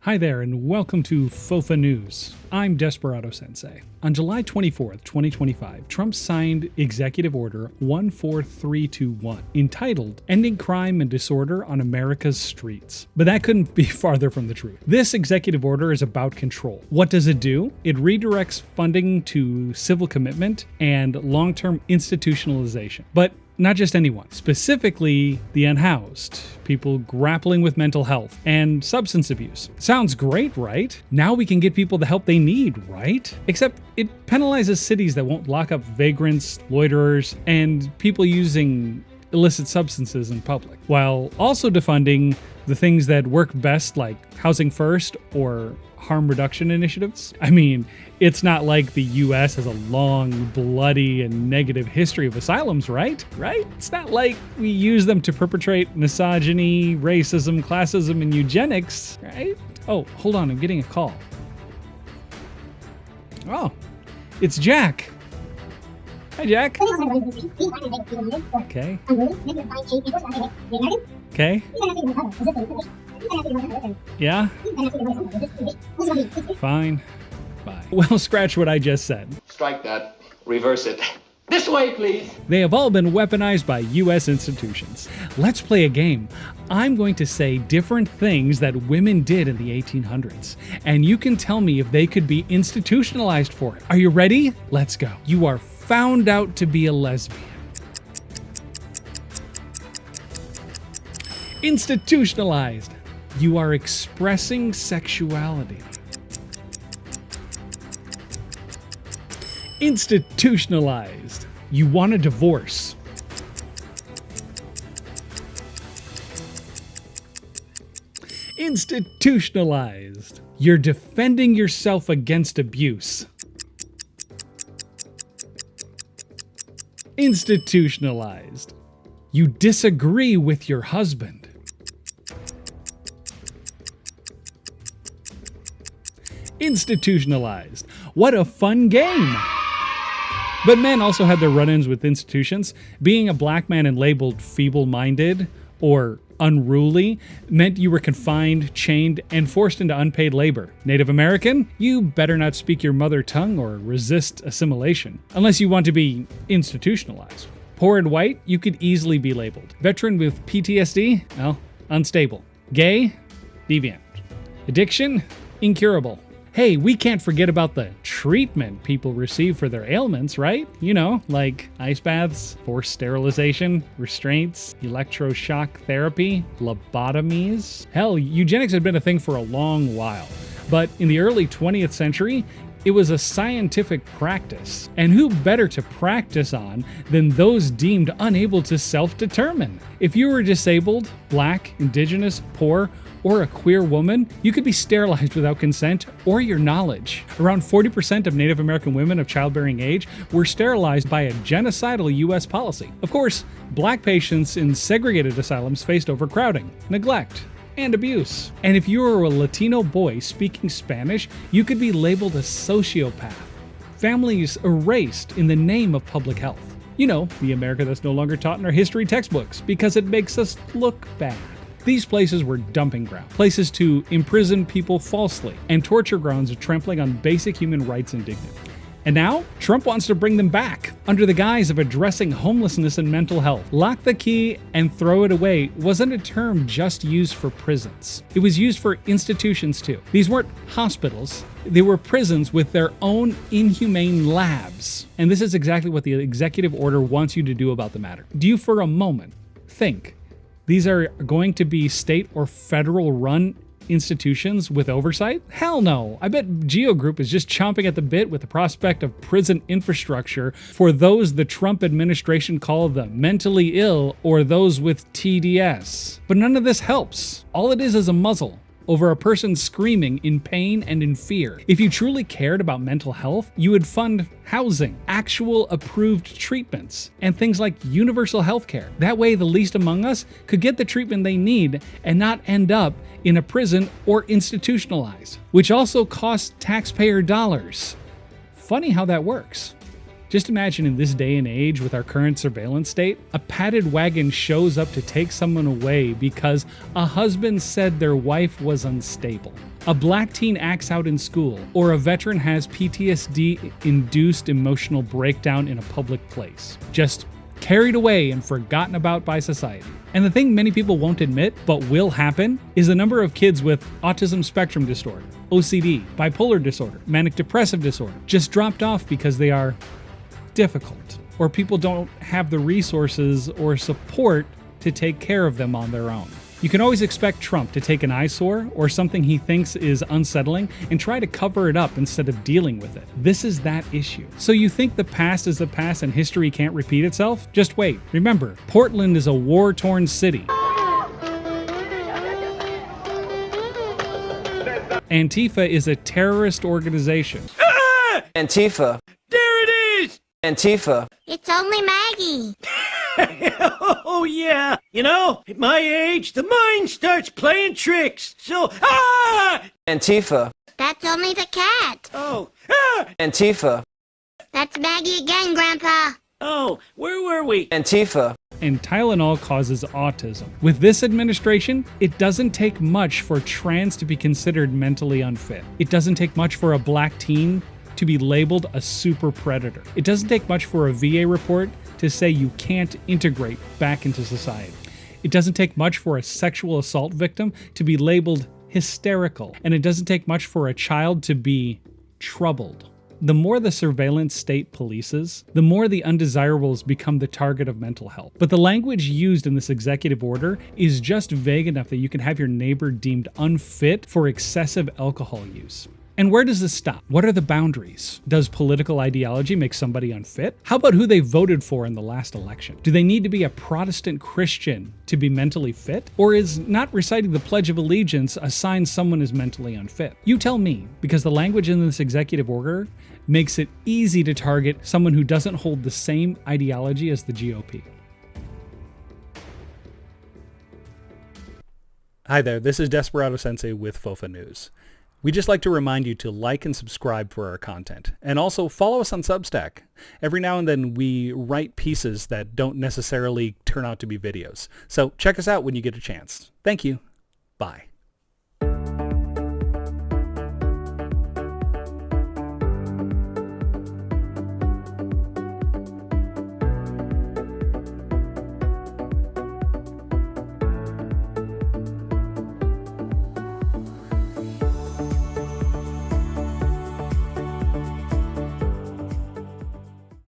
Hi there, and welcome to FOFA News. I'm DesperadoSensei. On July 24th, 2025, Trump signed Executive Order 14321, entitled Ending Crime and Disorder on America's Streets. But that couldn't be farther from the truth. This executive order is about control. What does it do? It redirects funding to civil commitment and long-term institutionalization. But not just anyone, specifically the unhoused, people grappling with mental health and substance abuse. Sounds great, right? Now we can get people the help they need, right? Except it penalizes cities that won't lock up vagrants, loiterers, and people using illicit substances in public, while also defunding the things that work best, like housing first or harm reduction initiatives. I mean, it's not like the US has a long, bloody, and negative history of asylums, right? It's not like we use them to perpetrate misogyny, racism, classism, and eugenics, right? Oh, hold on, I'm getting a call. Oh, it's Jack. Hi, Jack. Okay. Okay. Yeah? Fine. Bye. Well, scratch what I just said. Strike that. Reverse it. This way, please. They have all been weaponized by US institutions. Let's play a game. I'm going to say different things that women did in the 1800s, and you can tell me if they could be institutionalized for it. Are you ready? Let's go. You are found out to be a lesbian. Institutionalized. You are expressing sexuality. Institutionalized. You want a divorce. Institutionalized. You're defending yourself against abuse. Institutionalized. You disagree with your husband. Institutionalized. What a fun game! But men also had their run-ins with institutions. Being a black man and labeled feeble-minded or unruly meant you were confined, chained, and forced into unpaid labor. Native American? You better not speak your mother tongue or resist assimilation, unless you want to be institutionalized. Poor and white? You could easily be labeled. Veteran with PTSD? Well, unstable. Gay? Deviant. Addiction? Incurable. Hey, we can't forget about the treatment people receive for their ailments, right? You know, like ice baths, forced sterilization, restraints, electroshock therapy, lobotomies. Hell, eugenics had been a thing for a long while. But in the early 20th century, it was a scientific practice. And who better to practice on than those deemed unable to self-determine? If you were disabled, black, indigenous, poor, or a queer woman, you could be sterilized without consent or your knowledge. Around 40% of Native American women of childbearing age were sterilized by a genocidal US policy. Of course, black patients in segregated asylums faced overcrowding, neglect, and abuse. And if you were a Latino boy speaking Spanish, you could be labeled a sociopath. Families erased in the name of public health. You know, the America that's no longer taught in our history textbooks because it makes us look bad. These places were dumping grounds, places to imprison people falsely, and torture grounds of trampling on basic human rights and dignity. And now, Trump wants to bring them back, under the guise of addressing homelessness and mental health. Lock the key and throw it away wasn't a term just used for prisons. It was used for institutions too. These weren't hospitals, they were prisons with their own inhumane labs. And this is exactly what the executive order wants you to do about the matter. Do you for a moment think these are going to be state or federal run institutions with oversight? Hell no. I bet Geo Group is just chomping at the bit with the prospect of prison infrastructure for those the Trump administration call the mentally ill or those with TDS. But none of this helps. All it is a muzzle over a person screaming in pain and in fear. If you truly cared about mental health, you would fund housing, actual approved treatments, and things like universal health care. That way, the least among us could get the treatment they need and not end up in a prison or institutionalized, which also costs taxpayer dollars. Funny how that works. Just imagine in this day and age with our current surveillance state, a padded wagon shows up to take someone away because a husband said their wife was unstable. A black teen acts out in school, or a veteran has PTSD-induced emotional breakdown in a public place. Just carried away and forgotten about by society. And the thing many people won't admit, but will happen, is the number of kids with autism spectrum disorder, OCD, bipolar disorder, manic depressive disorder, just dropped off because they are difficult, or people don't have the resources or support to take care of them on their own. You can always expect Trump to take an eyesore or something he thinks is unsettling and try to cover it up instead of dealing with it. This is that issue. So you think the past is the past and history can't repeat itself? Just wait. Remember, Portland is a war-torn city. Antifa is a terrorist organization. Antifa. There it is! Antifa. It's only Maggie. Oh, yeah. You know, at my age, the mind starts playing tricks. So, ah! Antifa. That's only the cat. Oh, ah! Antifa. That's Maggie again, Grandpa. Oh, where were we? Antifa. And Tylenol causes autism. With this administration, it doesn't take much for trans to be considered mentally unfit. It doesn't take much for a black teen to be labeled a super predator. It doesn't take much for a VA report to say you can't integrate back into society. It doesn't take much for a sexual assault victim to be labeled hysterical. And it doesn't take much for a child to be troubled. The more the surveillance state polices, the more the undesirables become the target of mental health. But the language used in this executive order is just vague enough that you can have your neighbor deemed unfit for excessive alcohol use. And where does this stop? What are the boundaries? Does political ideology make somebody unfit? How about who they voted for in the last election? Do they need to be a Protestant Christian to be mentally fit? Or is not reciting the Pledge of Allegiance a sign someone is mentally unfit? You tell me, because the language in this executive order makes it easy to target someone who doesn't hold the same ideology as the GOP. Hi there, this is DesperadoSensei with FOFA News. We'd just like to remind you to like and subscribe for our content, and also follow us on Substack. Every now and then we write pieces that don't necessarily turn out to be videos, so check us out when you get a chance. Thank you. Bye.